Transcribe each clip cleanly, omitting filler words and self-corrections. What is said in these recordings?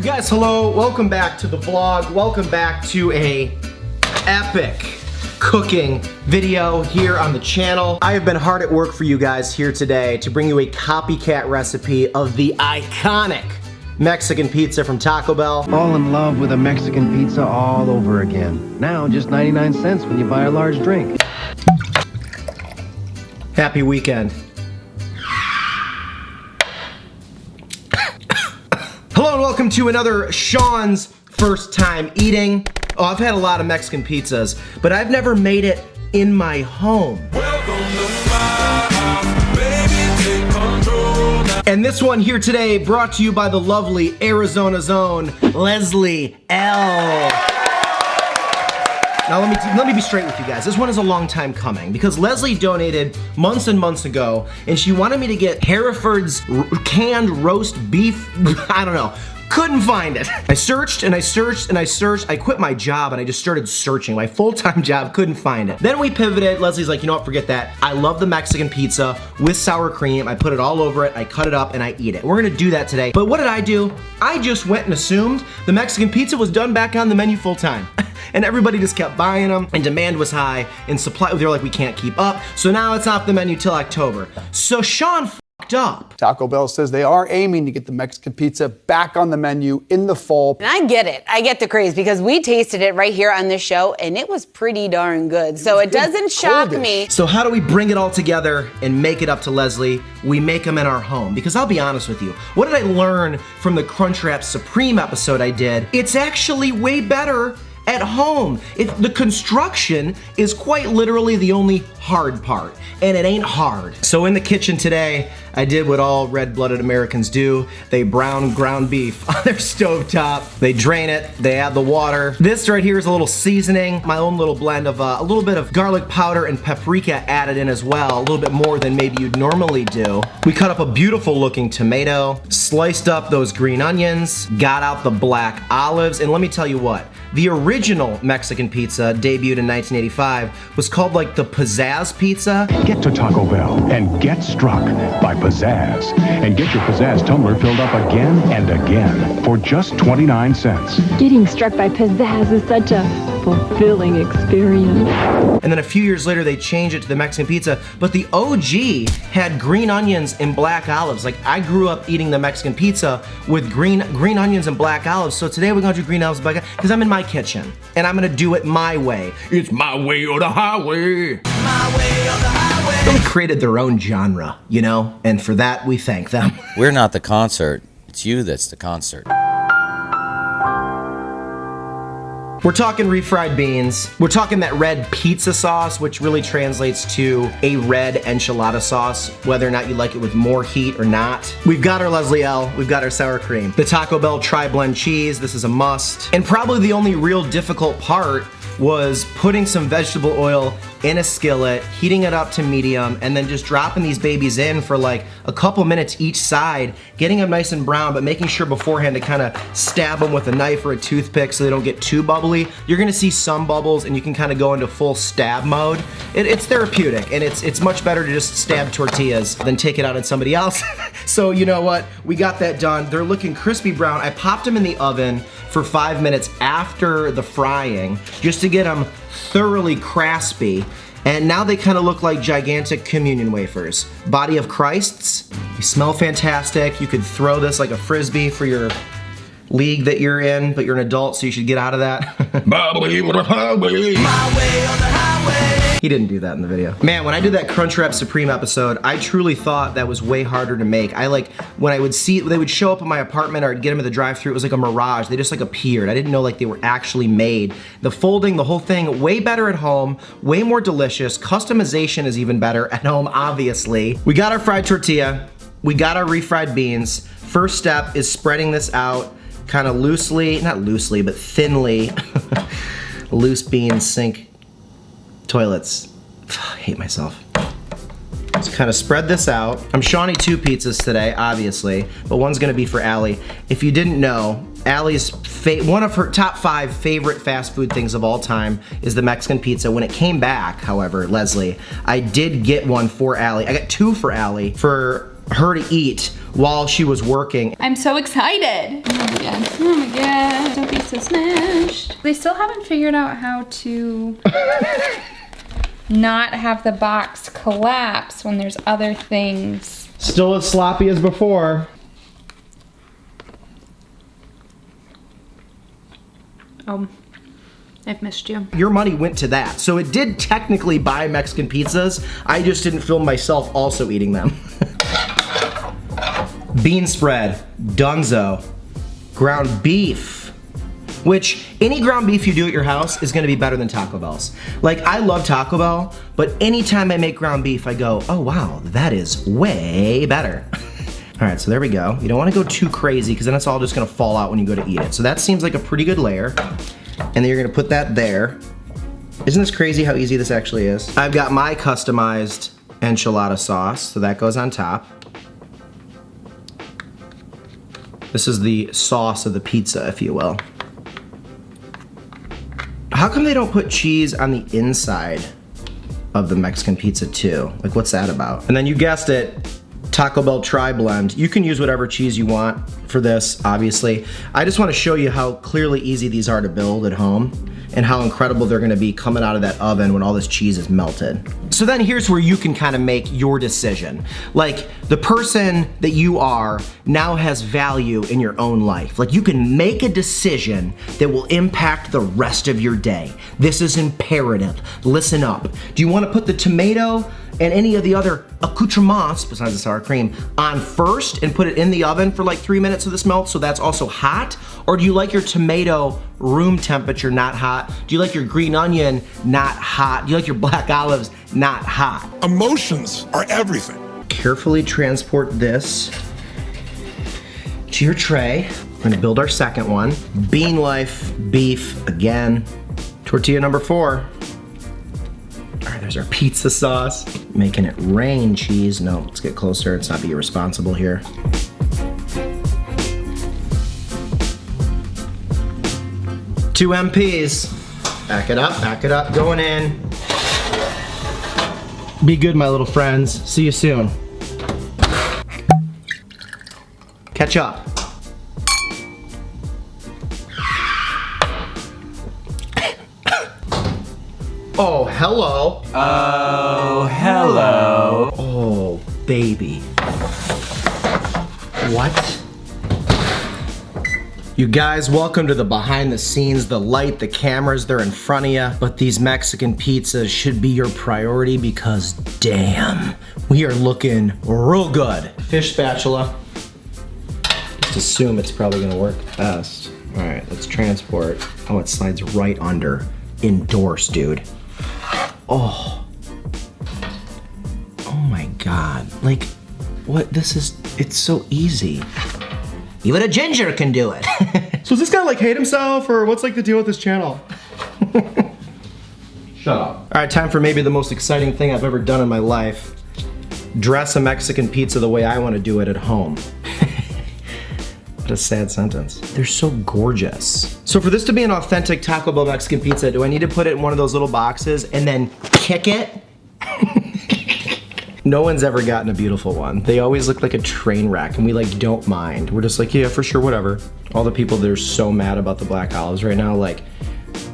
You guys, hello, welcome back to the vlog. Welcome back to a epic cooking video here on the channel. I have been hard at work for you guys here today to bring you a copycat recipe of the iconic Mexican pizza from Taco Bell. Fall in love with a Mexican pizza all over again. Now just 99 cents when you buy a large drink. Happy weekend. Hello and welcome to another Sean's First Time Eating. Oh, I've had a lot of Mexican pizzas, but I've never made it in my home. And this one here today brought to you by the lovely Arizona's own Leslie L. Now let me be straight with you guys. This one is a long time coming because Leslie donated months and months ago and she wanted me to get Hereford's canned roast beef, I don't know. Couldn't find it. I searched and I searched and I searched. I quit my job and I just started searching. My full-time job, couldn't find it. Then we pivoted. Leslie's like, you know what, forget that. I love the Mexican pizza with sour cream. I put it all over it, I cut it up and I eat it. We're gonna do that today. But what did I do? I just went and assumed the Mexican pizza was done back on the menu full-time. And everybody just kept buying them and demand was high and supply, they were like, we can't keep up. So now it's off the menu till October. So Sean fucked up. Taco Bell says they are aiming to get the Mexican pizza back on the menu in the fall. And I get it. I get the craze because we tasted it right here on this show and it was pretty darn good. So it doesn't shock me. So how do we bring it all together and make it up to Leslie? We make them in our home. Because I'll be honest with you, what did I learn from the Crunchwrap Supreme episode I did? It's actually way better at home. The construction is quite literally the only hard part, and it ain't hard. So in the kitchen today, I did what all red-blooded Americans do. They brown ground beef on their stovetop. They drain it, they add the water. This right here is a little seasoning, my own little blend of a little bit of garlic powder and paprika added in as well, a little bit more than maybe you'd normally do. We cut up a beautiful looking tomato, sliced up those green onions, got out the black olives, and let me tell you what, the original Mexican pizza, debuted in 1985, was called like the Pizzazz Pizza. Get to Taco Bell and get struck by Pizzazz. And get your Pizzazz tumbler filled up again and again for just 29 cents. Getting struck by Pizzazz is such a fulfilling experience. And then a few years later, they changed it to the Mexican pizza, but the OG had green onions and black olives. Like, I grew up eating the Mexican pizza with green onions and black olives, so today we're gonna do green olives and black olives, because I'm in my kitchen, and I'm gonna do it my way. It's my way or the highway. My way or the highway. They created their own genre, you know, and for that, we thank them. We're not the concert, it's you that's the concert. We're talking refried beans. We're talking that red pizza sauce, which really translates to a red enchilada sauce, whether or not you like it with more heat or not. We've got our Leslie L, we've got our sour cream. The Taco Bell tri-blend cheese, this is a must. And probably the only real difficult part was putting some vegetable oil in a skillet, heating it up to medium, and then just dropping these babies in for like a couple minutes each side, getting them nice and brown, but making sure beforehand to kind of stab them with a knife or a toothpick so they don't get too bubbly. You're gonna see some bubbles and you can kind of go into full stab mode. It's therapeutic, and it's much better to just stab tortillas than take it out on somebody else. So you know what? We got that done. They're looking crispy brown. I popped them in the oven for 5 minutes after the frying, just to get them thoroughly crispy. And now they kind of look like gigantic communion wafers. Body of Christ's. They smell fantastic. You could throw this like a frisbee for your league that you're in, but you're an adult, so you should get out of that. My way on the highway. My way on the highway. He didn't do that in the video. Man, when I did that Crunchwrap Supreme episode, I truly thought that was way harder to make. When I would see, they would show up at my apartment or I'd get them at the drive-thru, it was like a mirage. They just like appeared. I didn't know like they were actually made. The folding, the whole thing, way better at home, way more delicious. Customization is even better at home, obviously. We got our fried tortilla. We got our refried beans. First step is spreading this out kind of loosely, not loosely, but thinly. Loose beans sink toilets. I hate myself. Let's kind of spread this out. I'm Shawnee 2 pizzas today, obviously, but one's gonna be for Allie. If you didn't know, Allie's one of her top 5 favorite fast food things of all time is the Mexican pizza. When it came back, however, Leslie, I did get one for Allie. I got 2 for Allie for her to eat while she was working. I'm so excited. Oh my God. pizza smashed. They still haven't figured out how to not have the box collapse when there's other things. Still as sloppy as before. I've missed you. Your money went to that. So it did technically buy Mexican pizzas. I just didn't film myself also eating them. Bean spread, dunzo, ground beef, which any ground beef you do at your house is gonna be better than Taco Bell's. Like, I love Taco Bell, but anytime I make ground beef, I go, oh wow, that is way better. All right, so there we go. You don't wanna go too crazy because then it's all just gonna fall out when you go to eat it. So that seems like a pretty good layer. And then you're gonna put that there. Isn't this crazy how easy this actually is? I've got my customized enchilada sauce, so that goes on top. This is the sauce of the pizza, if you will. How come they don't put cheese on the inside of the Mexican pizza too? Like, what's that about? And then you guessed it, Taco Bell Tri-Blend. You can use whatever cheese you want for this, obviously. I just want to show you how clearly easy these are to build at home and how incredible they're gonna be coming out of that oven when all this cheese is melted. So then here's where you can kind of make your decision. Like, the person that you are now has value in your own life. Like, you can make a decision that will impact the rest of your day. This is imperative. Listen up. Do you want to put the tomato and any of the other accoutrements, besides the sour cream, on first and put it in the oven for like 3 minutes so this melts so that's also hot? Or do you like your tomato room temperature, not hot? Do you like your green onion, not hot? Do you like your black olives, not hot? Emotions are everything. Carefully transport this to your tray. We're gonna build our second one. Bean life, beef, again. Tortilla number 4. All right, there's our pizza sauce. Making it rain cheese. No, let's get closer. Let's not be irresponsible here. Two MPs. Back it up, going in. Be good, my little friends. See you soon. Catch up. Oh, hello. Oh, hello. Oh, baby. What? You guys, welcome to the behind the scenes, the light, the cameras, they're in front of you. But these Mexican pizzas should be your priority because damn, we are looking real good. Fish spatula. Just assume it's probably gonna work best. All right, let's transport. Oh, it slides right under. Endorse, dude. Oh. Oh my God. Like, what, it's so easy. Even a ginger can do it. So does this guy like hate himself or what's like the deal with this channel? Shut up. All right, time for maybe the most exciting thing I've ever done in my life. Dress a Mexican pizza the way I want to do it at home. What a sad sentence. They're so gorgeous. So for this to be an authentic Taco Bell Mexican pizza, do I need to put it in one of those little boxes and then kick it? No one's ever gotten a beautiful one. They always look like a train wreck and we like don't mind. We're just like, yeah, for sure, whatever. All the people that are so mad about the black olives right now, like,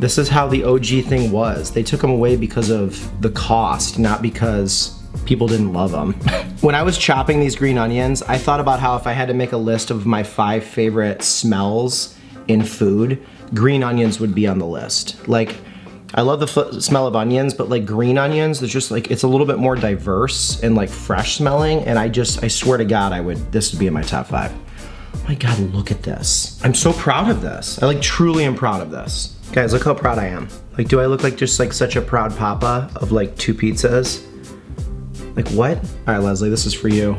this is how the OG thing was. They took them away because of the cost, not because people didn't love them. When I was chopping these green onions, I thought about how if I had to make a list of my 5 favorite smells in food, green onions would be on the list. Like, I love the smell of onions, but like green onions, it's just like, it's a little bit more diverse and like fresh smelling. And I swear to God, this would be in my top 5. Oh my God, look at this. I'm so proud of this. I like truly am proud of this. Guys, look how proud I am. Like, do I look like just like such a proud papa of like 2 pizzas? Like what? All right, Leslie, this is for you.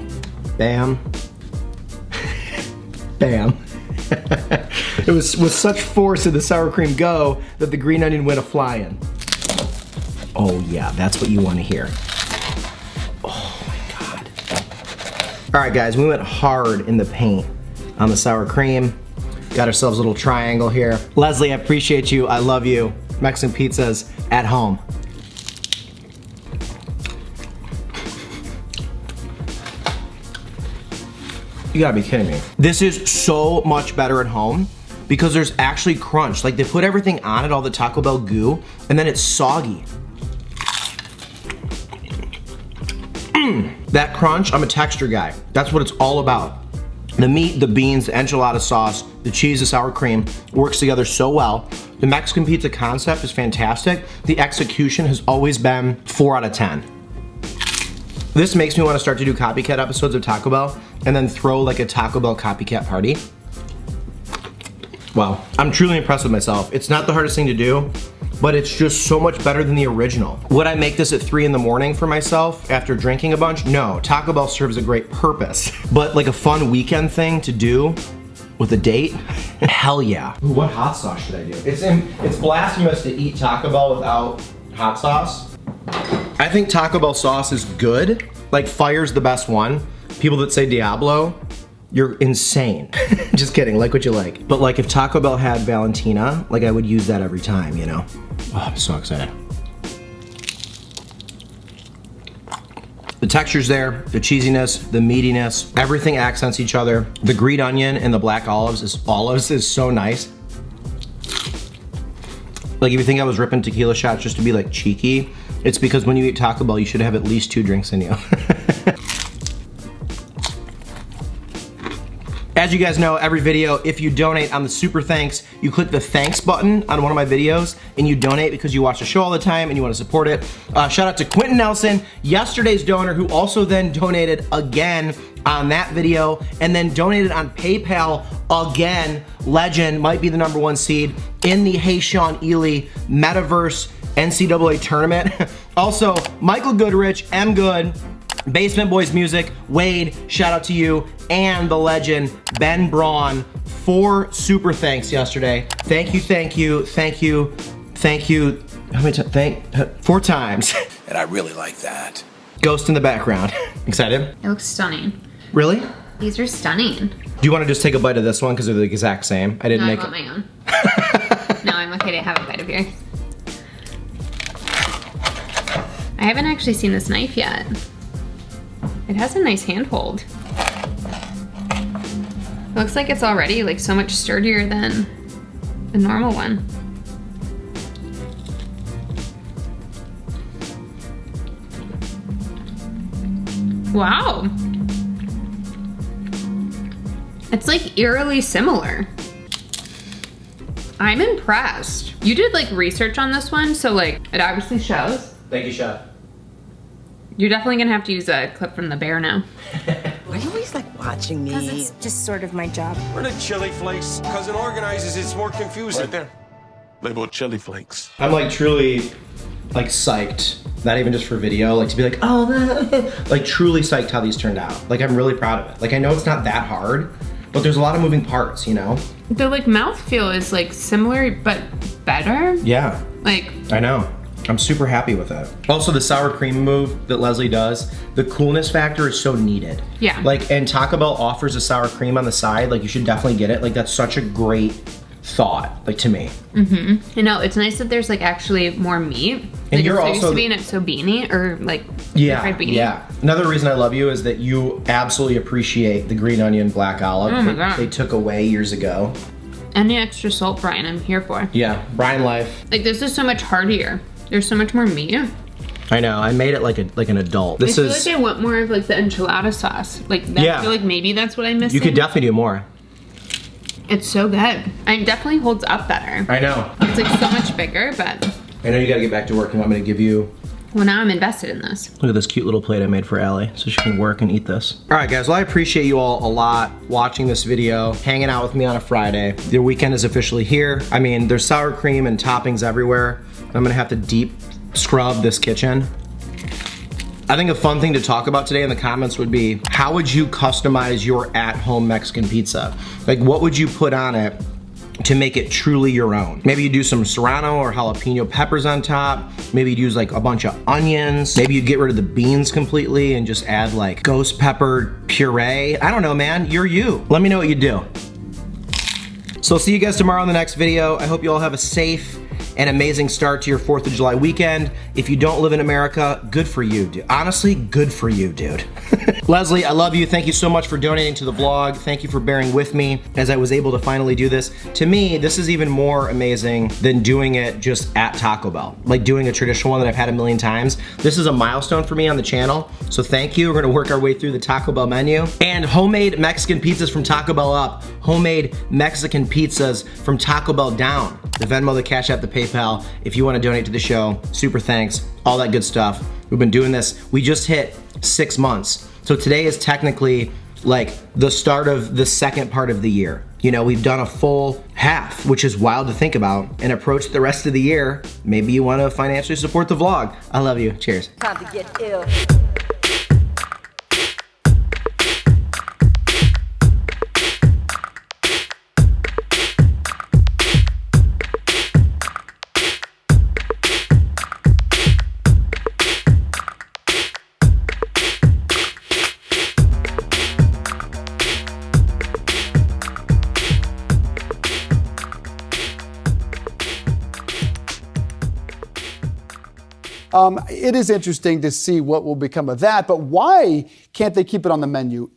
Bam. Bam. It was with such force did the sour cream go that the green onion went a-flying. Oh yeah, that's what you want to hear. Oh my God. All right, guys, we went hard in the paint on the sour cream. Got ourselves a little triangle here. Leslie, I appreciate you. I love you. Mexican pizzas at home. You gotta be kidding me. This is so much better at home. because there's actually crunch. Like they put everything on it, all the Taco Bell goo, and then it's soggy. That crunch, I'm a texture guy. That's what it's all about. The meat, the beans, the enchilada sauce, the cheese, the sour cream works together so well. The Mexican pizza concept is fantastic. The execution has always been 4 out of 10. This makes me want to start to do copycat episodes of Taco Bell and then throw like a Taco Bell copycat party. Wow, I'm truly impressed with myself. It's not the hardest thing to do, but it's just so much better than the original. Would I make this at 3 in the morning for myself after drinking a bunch? No, Taco Bell serves a great purpose. But like a fun weekend thing to do with a date, hell yeah. Ooh, what hot sauce should I do? It's blasphemous to eat Taco Bell without hot sauce. I think Taco Bell sauce is good. Like Fire's the best one. People that say Diablo, you're insane. Just kidding, like what you like. But like if Taco Bell had Valentina, like I would use that every time, you know? Oh, I'm so excited. The texture's there, the cheesiness, the meatiness, everything accents each other. The green onion and the black olives is so nice. Like if you think I was ripping tequila shots just to be like cheeky, it's because when you eat Taco Bell, you should have at least 2 drinks in you. As you guys know, every video, if you donate on the super thanks, you click the thanks button on one of my videos and you donate because you watch the show all the time and you want to support it. Shout out to Quentin Nelson, yesterday's donor, who also then donated again on that video and then donated on PayPal again. Legend, might be the #1 seed in the HeySeanEly Metaverse NCAA tournament. Also, Michael Goodrich, M. Good, Basement Boys Music, Wade, shout out to you, and the legend, Ben Braun, 4 super thanks yesterday. Thank you, thank you, thank you, thank you. How many times? 4 times. And I really like that. Ghost in the background. Excited? It looks stunning. Really? These are stunning. Do you want to just take a bite of this one because they're the exact same? I didn't No, make I it. want my own. No, I'm okay to have a bite of yours. I haven't actually seen this knife yet. It has a nice handhold. Looks like it's already like so much sturdier than a normal one. Wow. It's like eerily similar. I'm impressed. You did like research on this one, so like it obviously shows. Thank you, Chef. You're definitely gonna have to use a clip from the bear now. Why do you always like watching me? Because it's just sort of my job. We're the chili flakes. Cousin organizes, it's more confusing. Right there. Labeled chili flakes. I'm like truly like psyched. Not even just for video, like to be like, oh, like truly psyched how these turned out. Like I'm really proud of it. Like I know it's not that hard, but there's a lot of moving parts, you know? The like mouthfeel is like similar but better. Yeah. Like I know. I'm super happy with it. Also, the sour cream move that Leslie does, the coolness factor is so needed. Yeah. Like, and Taco Bell offers a sour cream on the side. Like, you should definitely get it. Like, that's such a great thought, like, to me. You know, it's nice that there's like actually more meat. And Like, you're it's also used to being it so beanie or like fried beanie. Yeah. Another reason I love you is that you absolutely appreciate the green onion black olive Oh my that God. they took away years ago. Any extra salt, Brian, I'm here for. Yeah, Brian life. Like this is so much heartier. There's so much more meat. I know. I made it like an adult. I This feel is. like I want more of like the enchilada sauce. Like that, Yeah. I feel like maybe that's what I'm missing. You could definitely do more. It's so good. It definitely holds up better. I know. It's like so much bigger, but I know you gotta get back to work. You want me to give you. well, now I'm invested in this. Look at this cute little plate I made for Allie so she can work and eat this. All right, guys, well, I appreciate you all a lot watching this video, hanging out with me on a Friday. Your weekend is officially here. I mean, there's sour cream and toppings everywhere. I'm gonna have to deep scrub this kitchen. I think a fun thing to talk about today in the comments would be, how would you customize your at-home Mexican pizza? Like, what would you put on it to make it truly your own? Maybe you do some serrano or jalapeno peppers on top. Maybe you'd use like a bunch of onions. Maybe you'd get rid of the beans completely and just add like ghost pepper puree. I don't know, man, you're you. Let me know what you do. So I'll see you guys tomorrow in the next video. I hope you all have a safe an amazing start to your 4th of July weekend. If you don't live in America, good for you, dude. Honestly, good for you, dude. Leslie, I love you. Thank you so much for donating to the vlog. Thank you for bearing with me as I was able to finally do this. To me, this is even more amazing than doing it just at Taco Bell, like doing a traditional one that I've had a million times. This is a milestone for me on the channel, so thank you. We're gonna work our way through the Taco Bell menu. And homemade Mexican pizzas from Taco Bell up, homemade Mexican pizzas from Taco Bell down. The Venmo, the Cash App, the PayPal, if you wanna donate to the show, super thanks, all that good stuff. We've been doing this, we just hit 6 months. So today is technically like the start of the second part of the year. You know, we've done a full half, which is wild to think about, and approach the rest of the year. Maybe you wanna financially support the vlog. I love you, cheers. Time to get ill. It is interesting to see what will become of that, but why can't they keep it on the menu?